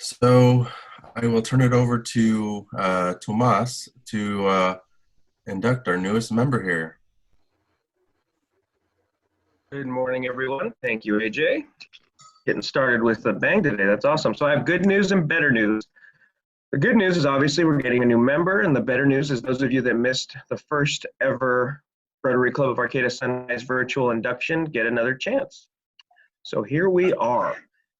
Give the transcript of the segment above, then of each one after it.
So I will turn it over to Tomas to induct our newest member here. Good morning, everyone. Thank you, AJ. Getting started with a bang today. That's awesome. So I have good news and better news. The good news is obviously we're getting a new member, and the better news is those of you that missed the first ever Rotary Club of Arcata Sunrise virtual induction get another chance. So here we are.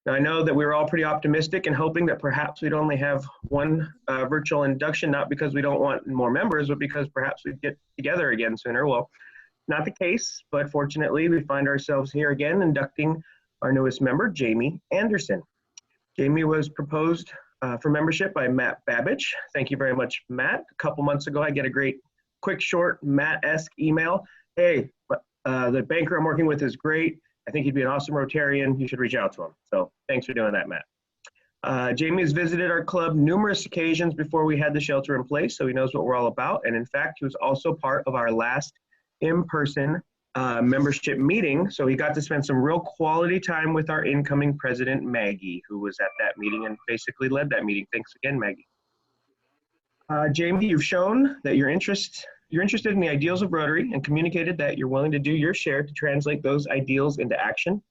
Now, I know that we were all pretty optimistic and hoping that perhaps we'd only have one virtual induction, not because we don't want more members, but because perhaps we'd get together again sooner. Well, not the case, but fortunately, we find ourselves here again inducting our newest member, Jamie Anderson. Jamie was proposed for membership by Matt Babbage. Thank you very much, Matt. A couple months ago, I get a great, quick, short, Matt-esque email. Hey, the banker I'm working with is great. I think he'd be an awesome Rotarian. You should reach out to him. So thanks for doing that, Matt. Jamie has visited our club numerous occasions before we had the shelter in place, so he knows what we're all about. And in fact, he was also part of our last in-person membership meeting. So he got to spend some real quality time with our incoming president, Maggie, who was at that meeting and basically led that meeting. Thanks again, Maggie. Jamie, you've shown that you're interested in the ideals of Rotary and communicated that you're willing to do your share to translate those ideals into action.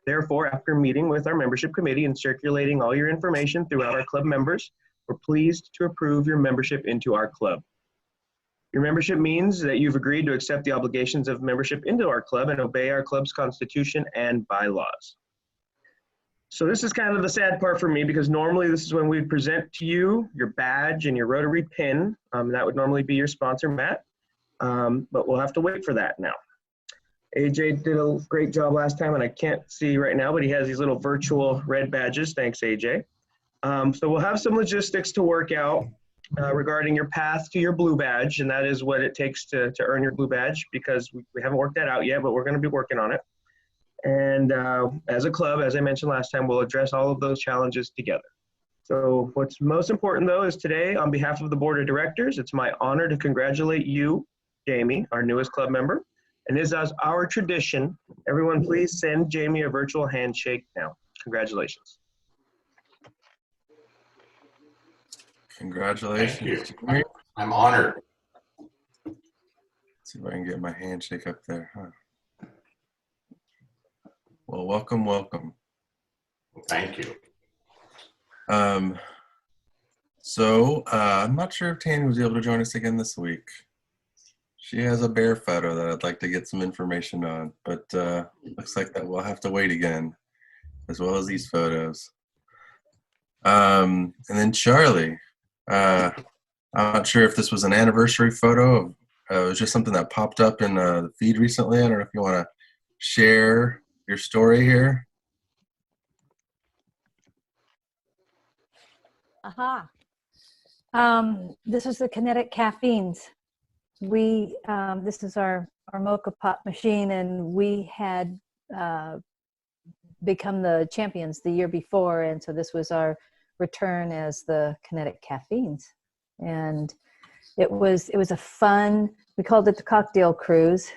Therefore, after meeting with our membership committee and circulating all your information throughout our club members, we're pleased to approve your membership into our club. Your membership means that you've agreed to accept the obligations of membership into our club and obey our club's constitution and bylaws. So this is kind of the sad part for me, because normally this is when we present to you your badge and your Rotary pin. That would normally be your sponsor, Matt, but we'll have to wait for that now. AJ did a great job last time, and I can't see right now, but he has these little virtual red badges. Thanks, AJ. So we'll have some logistics to work out regarding your path to your blue badge, and that is what it takes to earn your blue badge, because we haven't worked that out yet, but we're going to be working on it. And as a club, as I mentioned last time, we'll address all of those challenges together. So what's most important, though, is today, on behalf of the board of directors, it's my honor to congratulate you, Jamie, our newest club member. And as our tradition, everyone please send Jamie a virtual handshake now. Congratulations. Congratulations. Thank you. I'm honored. Let's see if I can get my handshake up there. Huh. Well, welcome, welcome. Thank you. So I'm not sure if Tanny was able to join us again this week. She has a bear photo that I'd like to get some information on, but looks like that we'll have to wait again, as well as these photos. And then Charlie, I'm not sure if this was an anniversary photo. It was just something that popped up in the feed recently. I don't know if you want to share your story here. Aha. This is the Kinetic Caffeines. This is our mocha pot machine, and we had become the champions the year before, and so this was our return as the Kinetic Caffeines. And it was a fun, we called it the cocktail cruise,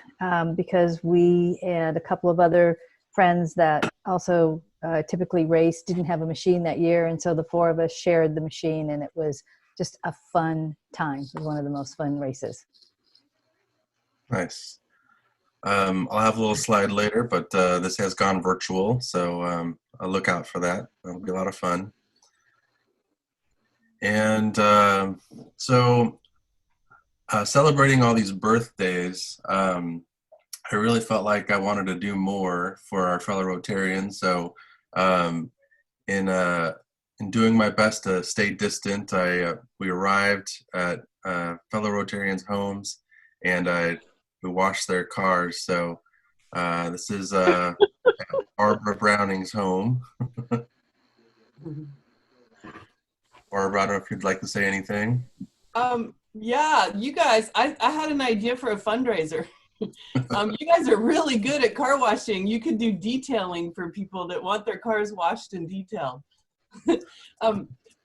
because we and a couple of other friends that also typically race didn't have a machine that year, and so the four of us shared the machine, and it was just a fun time. It was one of the most fun races. Nice. I'll have a little slide later, but this has gone virtual, so I'll look out for that. That'll be a lot of fun. And so celebrating all these birthdays, I really felt like I wanted to do more for our fellow Rotarians. So in doing my best to stay distant, we arrived at fellow Rotarians' homes, and we washed their cars. So this is Barbara Browning's home. Barbara, I don't know if you'd like to say anything. Yeah, you guys, I had an idea for a fundraiser. You guys are really good at car washing. You could do detailing for people that want their cars washed and detailed. But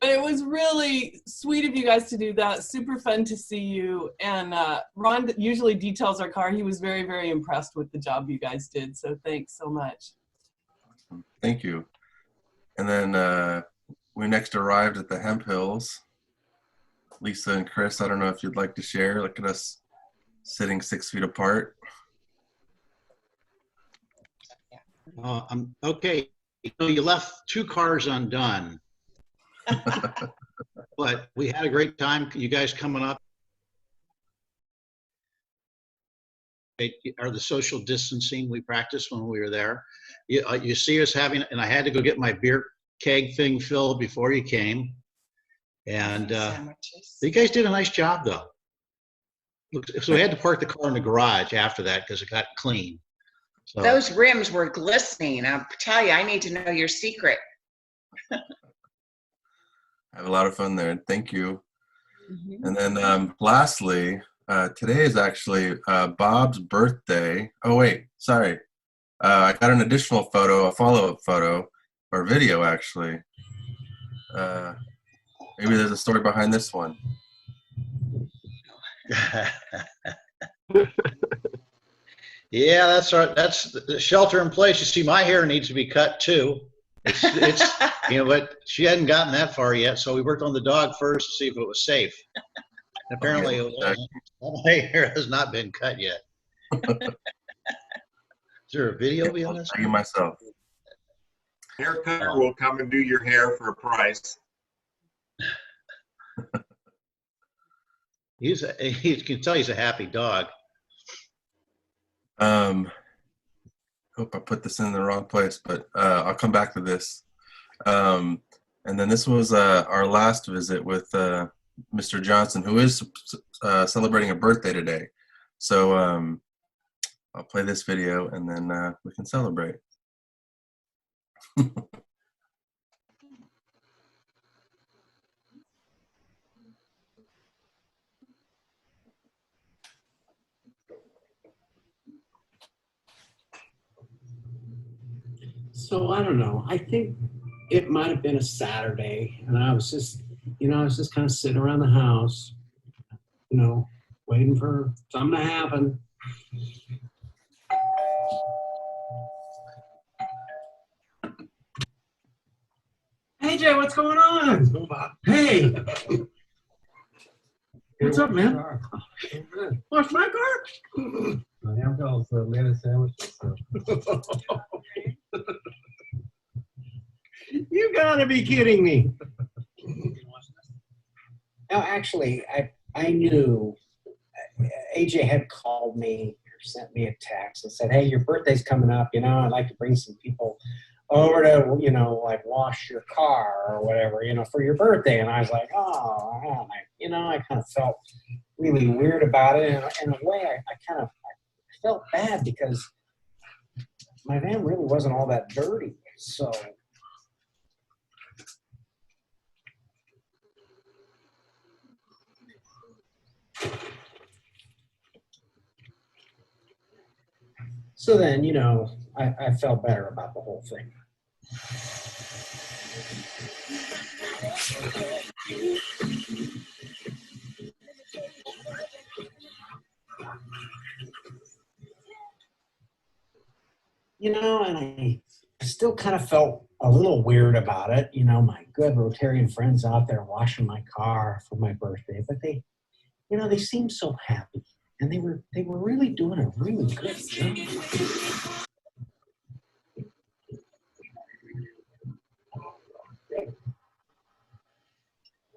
it was really sweet of you guys to do that. Super fun to see you. And Ron usually details our car. He was very, very impressed with the job you guys did. So thanks so much. Thank you. And then we next arrived at the Hemphills. Lisa and Chris, I don't know if you'd like to share. Look at us sitting 6 feet apart. Okay. You know, you left 2 cars undone, but we had a great time. You guys coming up are the social distancing we practiced when we were there. You see us having, and I had to go get my beer keg thing filled before you came. And you guys did a nice job, though. So we had to park the car in the garage after that because it got clean. So, those rims were glistening. I'll tell you, I need to know your secret. I have a lot of fun there. Thank you. And then lastly, today is actually Bob's birthday. Oh, wait, sorry. I got an additional photo, a follow-up photo, or video, actually. Maybe there's a story behind this one. yeah, that's right. That's the shelter in place. You see, my hair needs to be cut too. It's you know, but she hadn't gotten that far yet, so we worked on the dog first to see if it was safe. And apparently, it wasn't. My hair has not been cut yet. Is there a video behind this? Thank you myself. Haircutter will come and do your hair for a price. You can tell he's a happy dog. Hope I put this in the wrong place, but I'll come back to this. And then this was our last visit with Mr. Johnson, who is celebrating a birthday today. So I'll play this video and then we can celebrate. So I don't know. I think it might have been a Saturday, and I was just, kind of sitting around the house, waiting for something to happen. Hey Jay, what's going on? Hey. What's up, man? Wash my car? My Hemphill's made a sandwich. You gotta be kidding me. No, actually, I knew AJ had called me or sent me a text and said, hey, your birthday's coming up, I'd like to bring some people over to, like wash your car or whatever, for your birthday. And I was like, oh, I kind of felt really weird about it. And in a way, I felt bad because my van really wasn't all that dirty. So then, I felt better about the whole thing. And I still kind of felt a little weird about it. My good Rotarian friends out there washing my car for my birthday, but they seemed so happy. And they were really doing a really good job.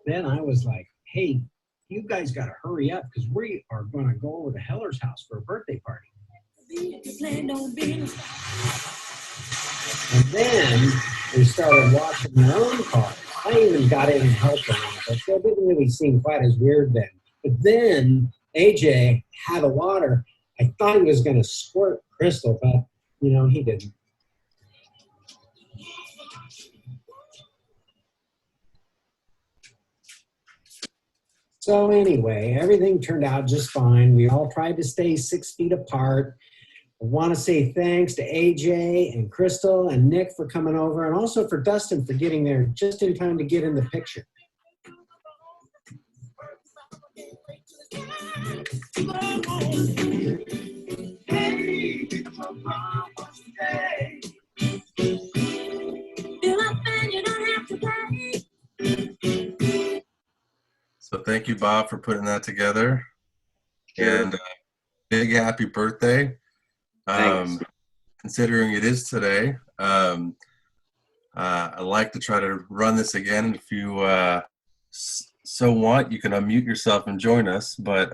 Then I was like, hey, you guys got to hurry up because we are going to go over to Heller's house for a birthday party. And then they started washing their own cars. I even got in and helped them out, but it didn't really seem quite as weird then. But then AJ had the water. I thought he was going to squirt Crystal, but, he didn't. So anyway, everything turned out just fine. We all tried to stay 6 feet apart. I want to say thanks to AJ and Crystal and Nick for coming over, and also for Dustin for getting there just in time to get in the picture. thank you, Bob, for putting that together. Sure. And big happy birthday. Thanks. Considering it is today, I like to try to run this again. If you so want, you can unmute yourself and join us. But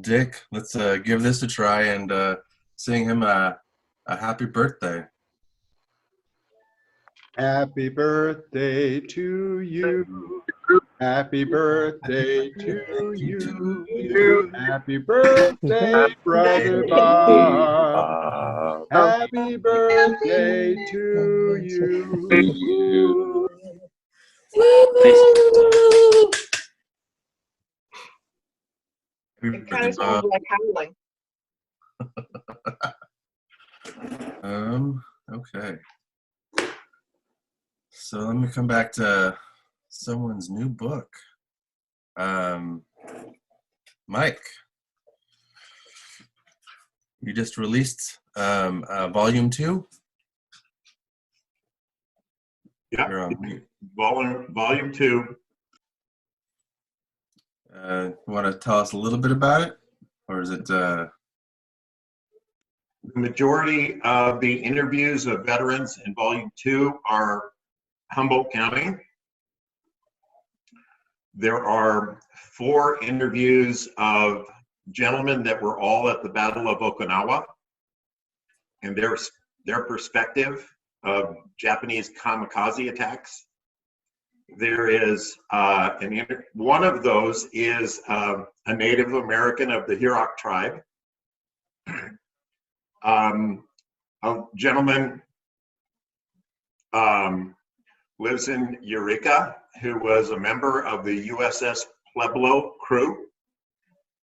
Dick, let's give this a try and sing him a happy birthday. Happy birthday to you. Happy birthday to you. Happy birthday, brother Bob. Happy birthday to you. Happy It kind birthday, of sounds Bob. like howling. Okay. So let me come back to someone's new book. Mike, you just released volume 2? Yeah, You're on mute. volume 2. Want to tell us a little bit about it? Or is it... The majority of the interviews of veterans in volume 2 are Humboldt County. There are 4 interviews of gentlemen that were all at the Battle of Okinawa and their perspective of Japanese kamikaze attacks. There is one of those is a Native American of the Yurok tribe. A gentleman lives in Eureka, who was a member of the USS Pueblo crew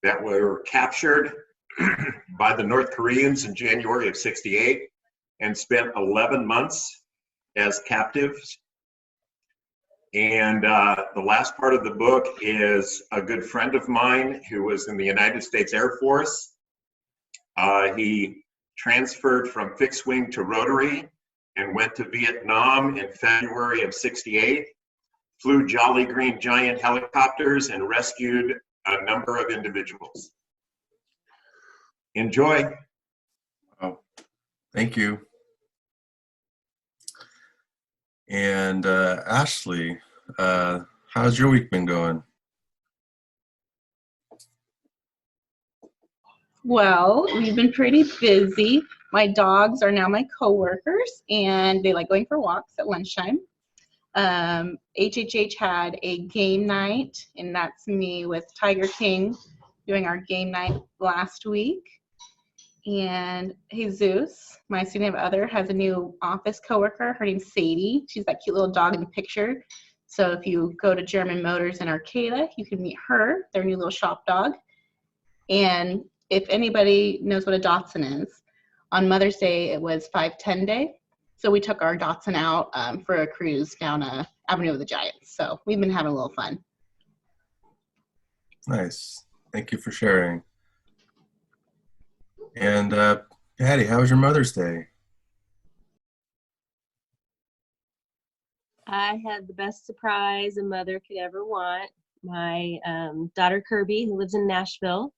that were captured by the North Koreans in January of '68 and spent 11 months as captives. And the last part of the book is a good friend of mine who was in the United States Air Force. He transferred from fixed wing to rotary and went to Vietnam in February of '68, flew Jolly Green Giant helicopters and rescued a number of individuals. Enjoy. Oh, thank you. And Ashley, how's your week been going? Well, we've been pretty busy. My dogs are now my coworkers, and they like going for walks at lunchtime. HHH had a game night, and that's me with Tiger King doing our game night last week. And Jesus, my significant other, has a new office coworker. Her name's Sadie. She's that cute little dog in the picture. So if you go to German Motors in Arcata, you can meet her, their new little shop dog. And if anybody knows what a Dachshund is, on Mother's Day, it was 5-10 day. So we took our Dachshund out for a cruise down Avenue of the Giants. So we've been having a little fun. Nice. Thank you for sharing. And Patty, how was your Mother's Day? I had the best surprise a mother could ever want. My daughter Kirby, who lives in Nashville,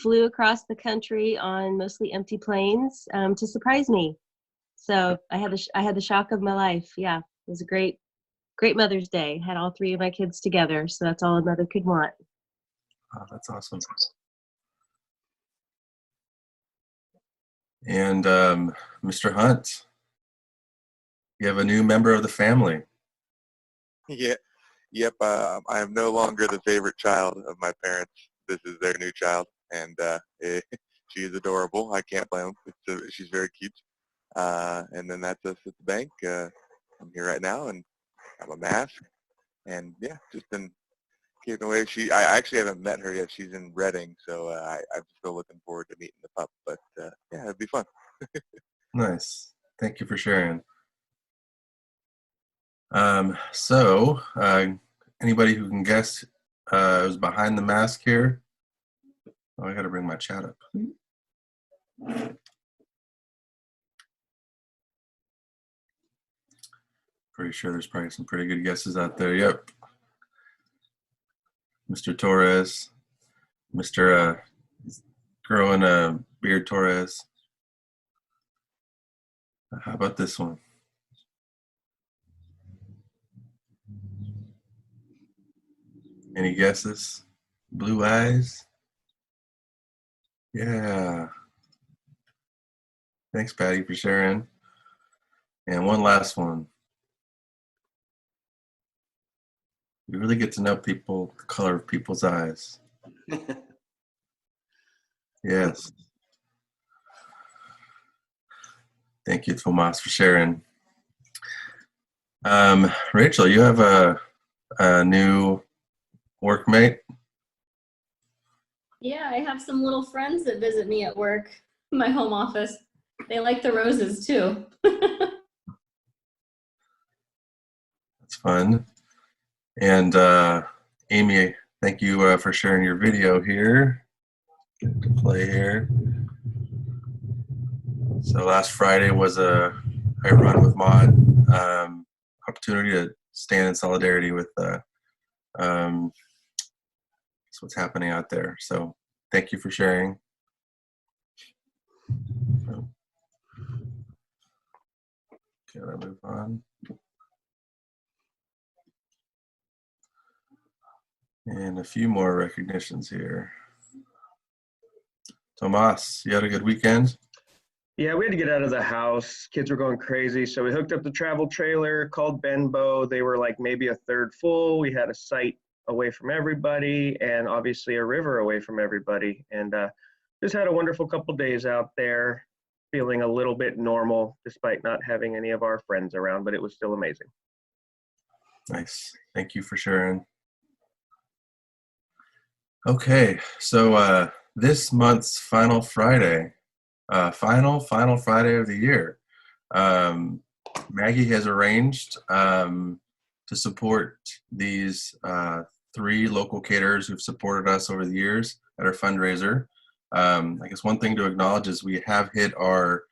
flew across the country on mostly empty planes to surprise me. So I had the shock of my life. Yeah, it was a great Mother's Day. Had all 3 of my kids together, so that's all a mother could want. Oh, that's awesome. And Mr. Hunt, you have a new member of the family. Yeah. Yep. I am no longer the favorite child of my parents. This is their new child, and she is adorable. I can't blame them. She's very cute. And then that's us at the bank. I'm here right now, and I have a mask. And yeah, just been keeping away. I actually haven't met her yet. She's in Reading, so I'm still looking forward to meeting the pup. But yeah, it'd be fun. Nice. Thank you for sharing. So anybody who can guess who's behind the mask here? Oh, I got to bring my chat up. Pretty sure there's probably some pretty good guesses out there. Yep. Mr. Torres, Mr. Growing a Beard Torres. How about this one? Any guesses? Blue eyes? Yeah. Thanks, Patty, for sharing. And one last one. You really get to know people, the color of people's eyes. Yes. Thank you, Tomas, for sharing. Rachel, you have a new workmate? Yeah, I have some little friends that visit me at work, my home office. They like the roses too. That's fun. And Amy, thank you for sharing your video here. Get to play here. So last Friday was a I Run with Maud opportunity to stand in solidarity with what's happening out there. So thank you for sharing. Okay, I'll move on. And a few more recognitions here. Tomas, you had a good weekend? Yeah, we had to get out of the house. Kids were going crazy. So we hooked up the travel trailer, called Benbow. They were like maybe a third full. We had a site away from everybody and obviously a river away from everybody. And just had a wonderful couple days out there, feeling a little bit normal despite not having any of our friends around, but it was still amazing. Nice. Thank you for sharing. Okay, so this month's final Friday, final Friday of the year, Maggie has arranged to support these 3 local caterers who've supported us over the years at our fundraiser. I guess one thing to acknowledge is we have hit our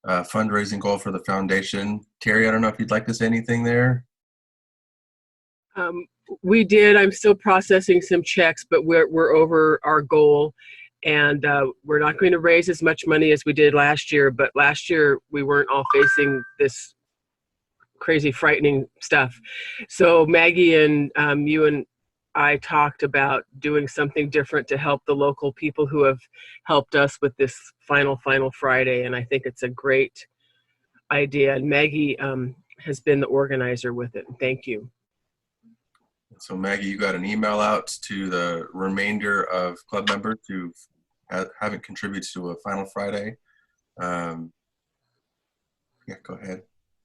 fundraising goal for the foundation. Terry, I don't know if you'd like to say anything there. We did. I'm still processing some checks, but we're over our goal, and we're not going to raise as much money as we did last year. But last year we weren't all facing this crazy, frightening stuff. So Maggie and you and I talked about doing something different to help the local people who have helped us with this final Friday, and I think it's a great idea. And Maggie has been the organizer with it. Thank you. So Maggie, you got an email out to the remainder of club members who haven't contributed to a Final Friday. Yeah, go ahead.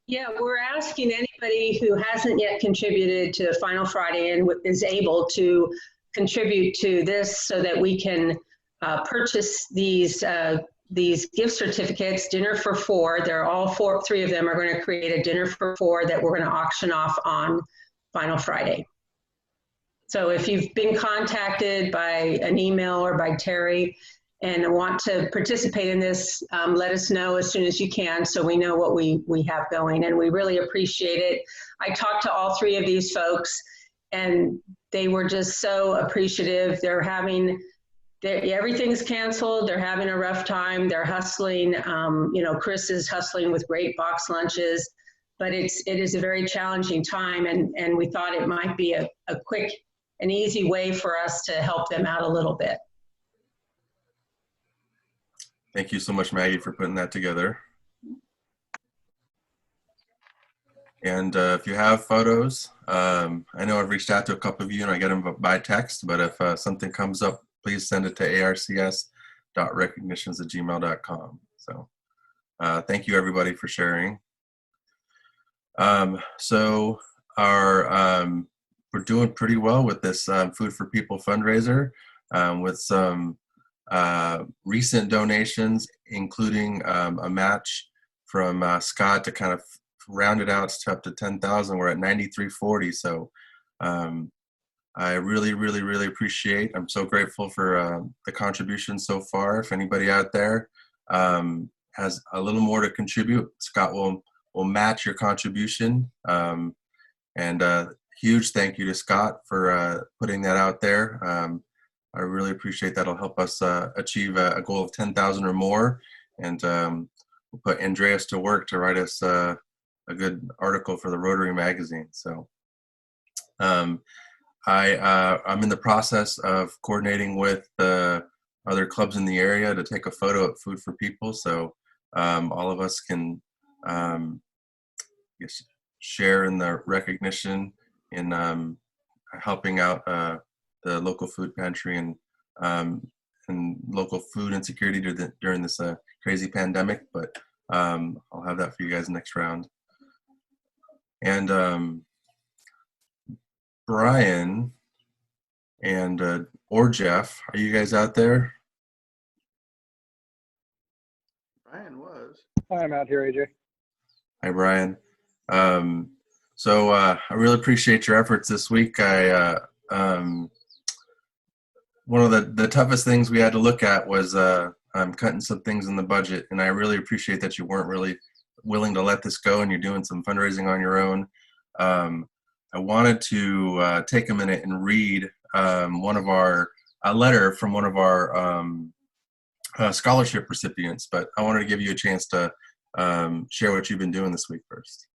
Yeah, we're asking anybody who hasn't yet contributed to Final Friday and is able to contribute to this so that we can purchase these gift certificates, dinner for 4. They're all 3 of them are going to create a dinner for 4 that we're going to auction off on Final Friday. So if you've been contacted by an email or by Terry and want to participate in this, let us know as soon as you can so we know what we have going, and we really appreciate it. I talked to all 3 of these folks and they were just so appreciative. Everything's canceled. They're having a rough time. They're hustling. Chris is hustling with great box lunches, but it is a very challenging time, and we thought it might be a quick and easy way for us to help them out a little bit. Thank you so much, Maggie, for putting that together. And if you have photos, I know I've reached out to a couple of you and I get them by text, but if something comes up, please send it to arcs.recognitions@gmail.com. So thank you, everybody, for sharing. So we're doing pretty well with this Food for People fundraiser with some recent donations, including a match from Scott to kind of round it out to up to 10,000. We're at 9340. So I really appreciate. I'm so grateful for the contributions so far. If anybody out there has a little more to contribute, Scott will match your contribution. And huge thank you to Scott for putting that out there. I really appreciate that. It'll help us achieve a goal of 10,000 or more. And we'll put Andreas to work to write us a good article for the Rotary magazine. So I'm in the process of coordinating with the other clubs in the area to take a photo at Food for People. So all of us can share in the recognition in helping out the local food pantry and local food insecurity during this crazy pandemic. But I'll have that for you guys next round. And Brian and or Jeff, are you guys out there? Brian was. I'm out here, AJ. Hi, Brian. So I really appreciate your efforts this week. One of the toughest things we had to look at was cutting some things in the budget, and I really appreciate that you weren't really willing to let this go and you're doing some fundraising on your own. I wanted to take a minute and read a letter from one of our scholarship recipients, but I wanted to give you a chance to share what you've been doing this week first.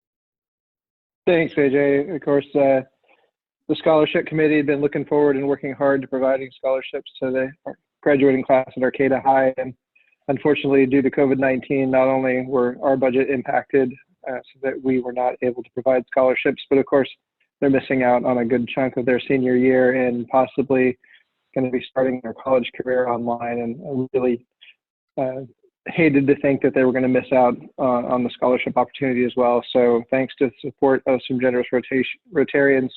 Thanks, AJ. Of course, the scholarship committee had been looking forward and working hard to providing scholarships to the graduating class at Arcata High. And unfortunately, due to COVID-19, not only were our budget impacted so that we were not able to provide scholarships, but of course, they're missing out on a good chunk of their senior year and possibly going to be starting their college career online. And I really hated to think that they were going to miss out on the scholarship opportunity as well. So thanks to the support of some generous Rotarians,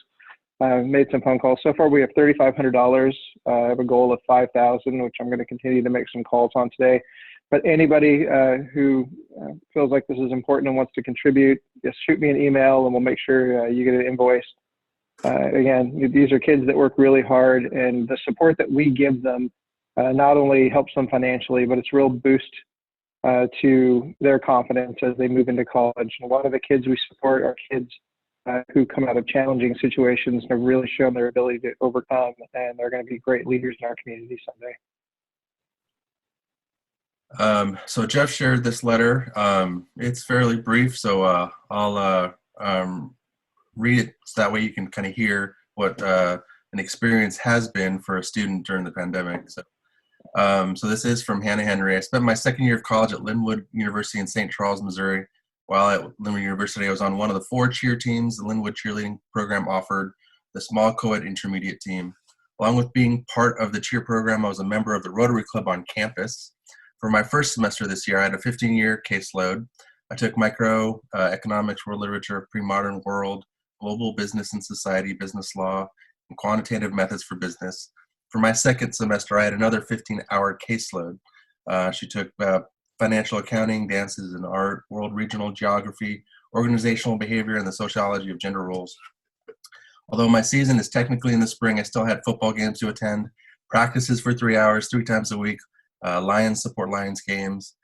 made some phone calls. So far we have $3,500. I have a goal of 5,000, which I'm going to continue to make some calls on today. But anybody who feels like this is important and wants to contribute, just shoot me an email and we'll make sure you get an invoice. Again, these are kids that work really hard, and the support that we give them not only helps them financially, but it's a real boost to their confidence as they move into college. And a lot of the kids we support are kids who come out of challenging situations and have really shown their ability to overcome, and they're going to be great leaders in our community someday. So Jeff shared this letter. It's fairly brief, so I'll read it so that way you can kind of hear what an experience has been for a student during the pandemic. So this is from Hannah Henry. I spent my second year of college at Linwood University in St. Charles, Missouri. While at Linwood University, I was on one of the 4 cheer teams the Linwood cheerleading program offered, the small co-ed intermediate team. Along with being part of the cheer program, I was a member of the Rotary Club on campus. For my first semester this year, I had a 15-year caseload. I took microeconomics, world literature, pre-modern world, global business and society, business law, and quantitative methods for business. For my second semester, I had another 15-hour caseload. She took financial accounting, dances and art, world regional geography, organizational behavior, and the sociology of gender roles. Although my season is technically in the spring, I still had football games to attend, practices for 3 hours, 3 times a week, Lions support Lions games,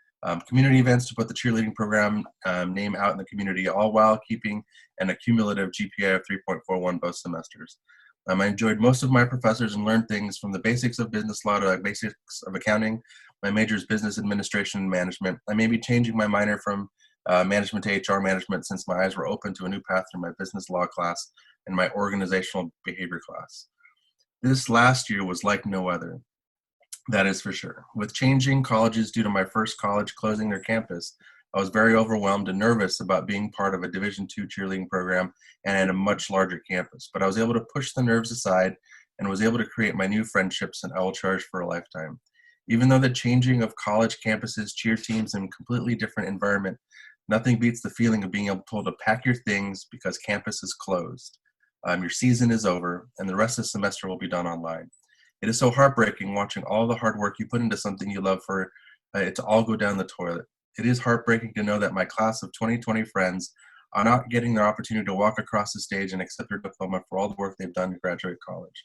community events to put the cheerleading program name out in the community, all while keeping an accumulative GPA of 3.41 both semesters. I enjoyed most of my professors and learned things from the basics of business law to the basics of accounting. My major is business administration and management. I may be changing my minor from management to HR management since my eyes were open to a new path through my business law class and my organizational behavior class. This last year was like no other. That is for sure. With changing colleges due to my first college closing their campus, I was very overwhelmed and nervous about being part of a Division II cheerleading program and at a much larger campus. But I was able to push the nerves aside and was able to create my new friendships, and I will cherish for a lifetime. Even though the changing of college campuses, cheer teams, and completely different environment, nothing beats the feeling of being able to pack your things because campus is closed. Your season is over, and the rest of the semester will be done online. It is so heartbreaking watching all the hard work you put into something you love for it to all go down the toilet. It is heartbreaking to know that my class of 2020 friends are not getting their opportunity to walk across the stage and accept their diploma for all the work they've done to graduate college.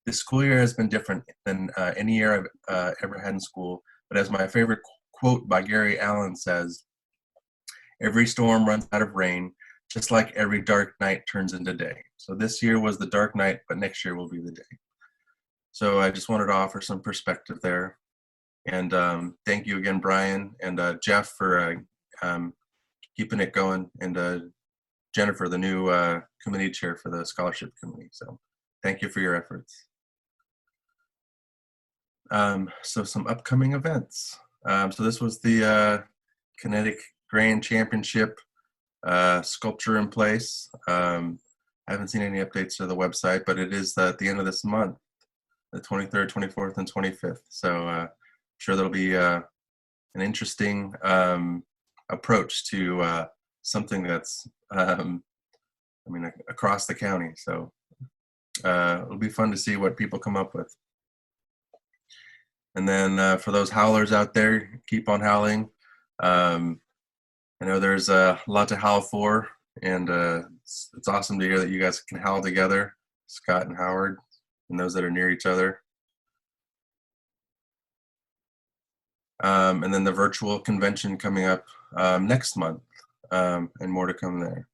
This school year has been different than any year I've ever had in school, but as my favorite quote by Gary Allen says, "Every storm runs out of rain. just like every dark night turns into day. So this year was the dark night, but next year will be the day. So I just wanted to offer some perspective there. And thank you again, Brian and Jeff, for keeping it going, and Jennifer, the new committee chair for the scholarship committee. So thank you for your efforts. So some upcoming events. So this was the Kinetic Grand Championship sculpture in place. I haven't seen any updates to the website, but it is at the end of this month, the 23rd, 24th, and 25th. So I'm sure there'll be an interesting approach to something that's, across the county. So it'll be fun to see what people come up with. And then for those howlers out there, keep on howling. I know there's a lot to howl for, and it's awesome to hear that you guys can howl together, Scott and Howard, and those that are near each other. And then the virtual convention coming up next month, and more to come there.